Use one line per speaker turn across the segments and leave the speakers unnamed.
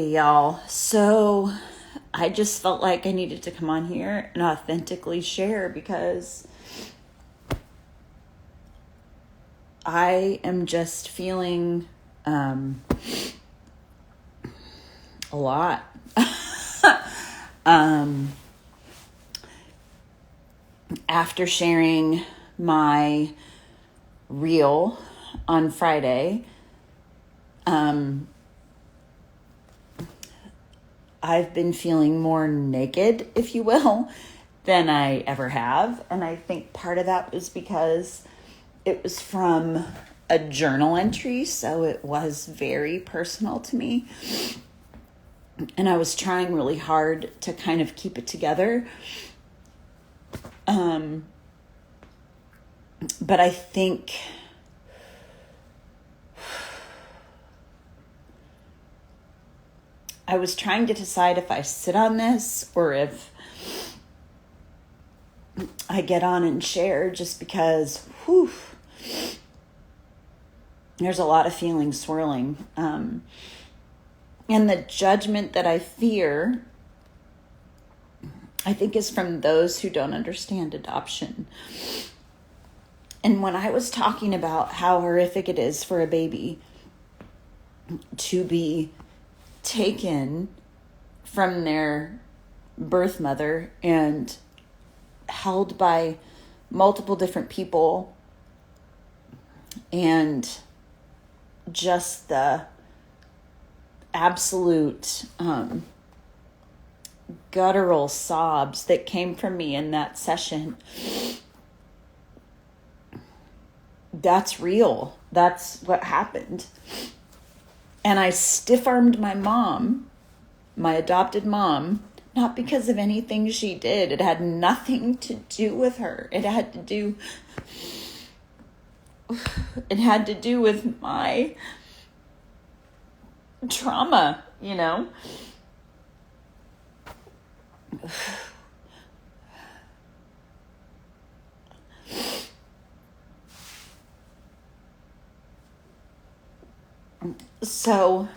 Hey y'all. So I just felt like I needed to come on here and authentically share because I am just feeling a lot. After sharing my reel on Friday, I've been feeling more naked, if you will, than I ever have. And I think part of that was because it was from a journal entry, so it was very personal to me. And I was trying really hard to kind of keep it together. But I think I was trying to decide if I sit on this or if I get on and share, just because there's a lot of feelings swirling. And the judgment that I fear, I think, is from those who don't understand adoption. And when I was talking about how horrific it is for a baby to be taken from their birth mother and held by multiple different people, and just the absolute guttural sobs that came from me in that session, that's real. That's what happened. And I stiff-armed my mom, my adopted mom, not because of anything she did. It had nothing to do with her. It had to do with my trauma, you know? So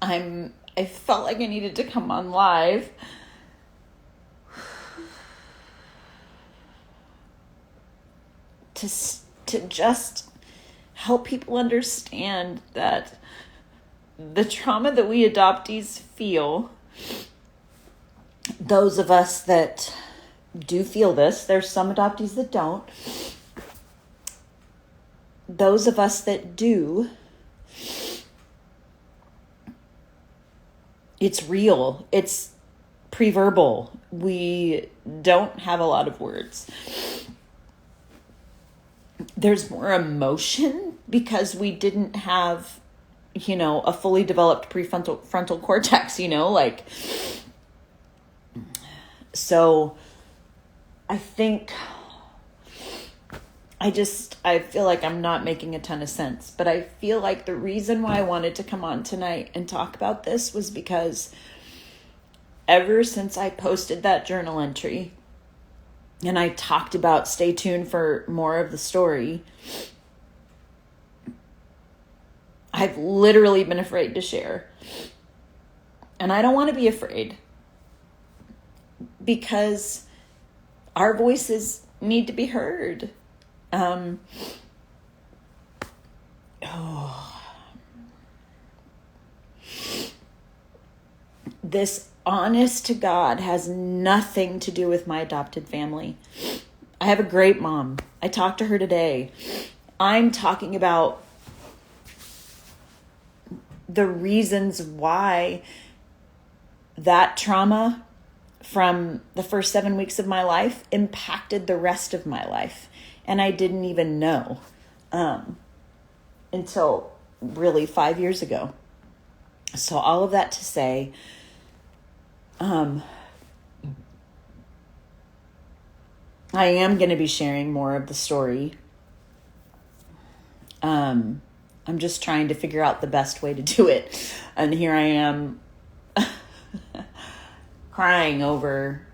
I felt like I needed to come on live to just help people understand that the trauma that we adoptees feel, those of us that do feel this, there's some adoptees that don't, those of us that do, it's real. It's pre-verbal. We don't have a lot of words. There's more emotion because we didn't have, a fully developed frontal cortex, so I think I feel like I'm not making a ton of sense, but I feel like the reason why I wanted to come on tonight and talk about this was because ever since I posted that journal entry and I talked about stay tuned for more of the story, I've literally been afraid to share. And I don't want to be afraid, because our voices need to be heard. This, honest to God, has nothing to do with my adopted family. I have a great mom. I talked to her today. I'm talking about the reasons why that trauma from the first 7 weeks of my life impacted the rest of my life. And I didn't even know until really 5 years ago. So all of that to say, I am going to be sharing more of the story. I'm just trying to figure out the best way to do it. And here I am crying over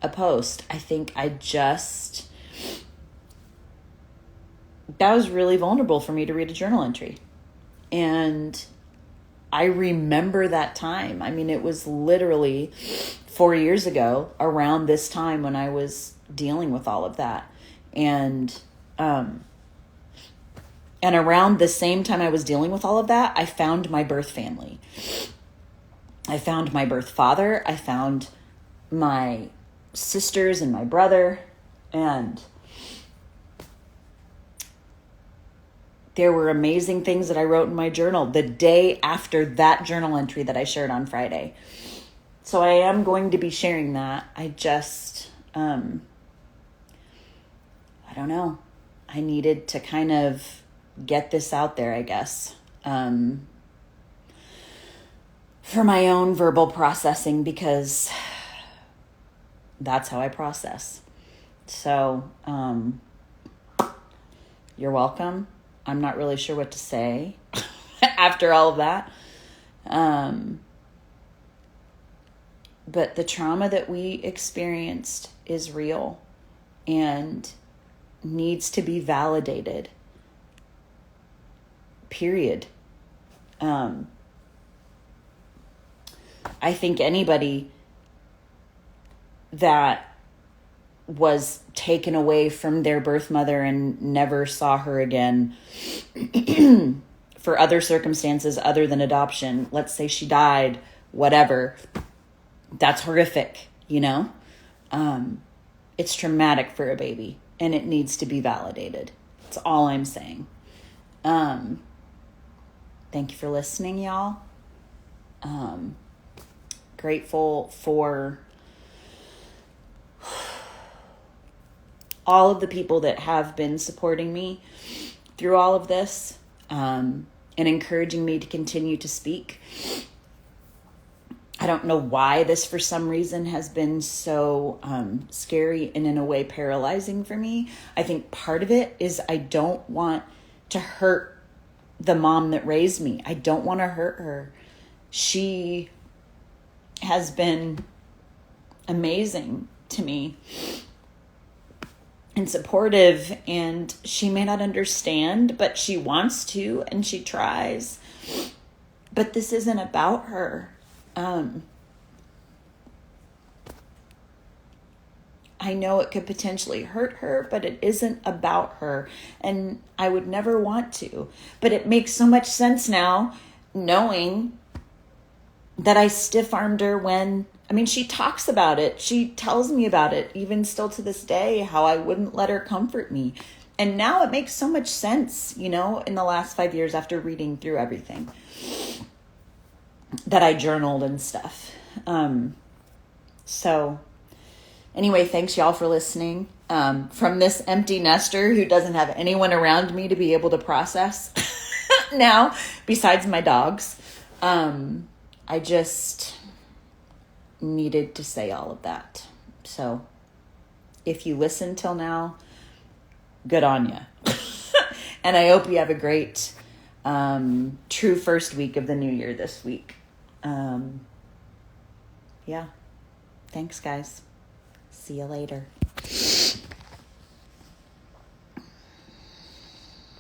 a post. I think that was really vulnerable for me to read a journal entry. And I remember that time. I mean, it was literally 4 years ago, around this time when I was dealing with all of that. And around the same time I was dealing with all of that, I found my birth family. I found my birth father. I found my sisters and my brother. And there were amazing things that I wrote in my journal the day after that journal entry that I shared on Friday. So I am going to be sharing that. I just, I don't know. I needed to kind of get this out there, I guess, for my own verbal processing, because that's how I process. So, you're welcome. I'm not really sure what to say after all of that. But the trauma that we experienced is real and needs to be validated. Period. I think anybody that was taken away from their birth mother and never saw her again for other circumstances other than adoption, let's say she died, whatever, that's horrific, you know? It's traumatic for a baby and it needs to be validated. That's all I'm saying. Thank you for listening, y'all. Grateful for all of the people that have been supporting me through all of this, and encouraging me to continue to speak. I don't know why this, for some reason, has been so scary and in a way paralyzing for me. I think part of it is I don't want to hurt the mom that raised me. I don't want to hurt her. She has been amazing to me and supportive, and she may not understand, but she wants to, and she tries. But this isn't about her. I know it could potentially hurt her, but it isn't about her, and I would never want to. But it makes so much sense now, knowing that I stiff-armed her when, I mean, she talks about it. She tells me about it, even still to this day, how I wouldn't let her comfort me. And now it makes so much sense, you know, in the last 5 years after reading through everything that I journaled and stuff. So anyway, thanks y'all for listening. From this empty nester who doesn't have anyone around me to be able to process now, besides my dogs. I just needed to say all of that. So if you listened till now, good on you. And I hope you have a great, true first week of the new year this week. Yeah. Thanks, guys. See you later.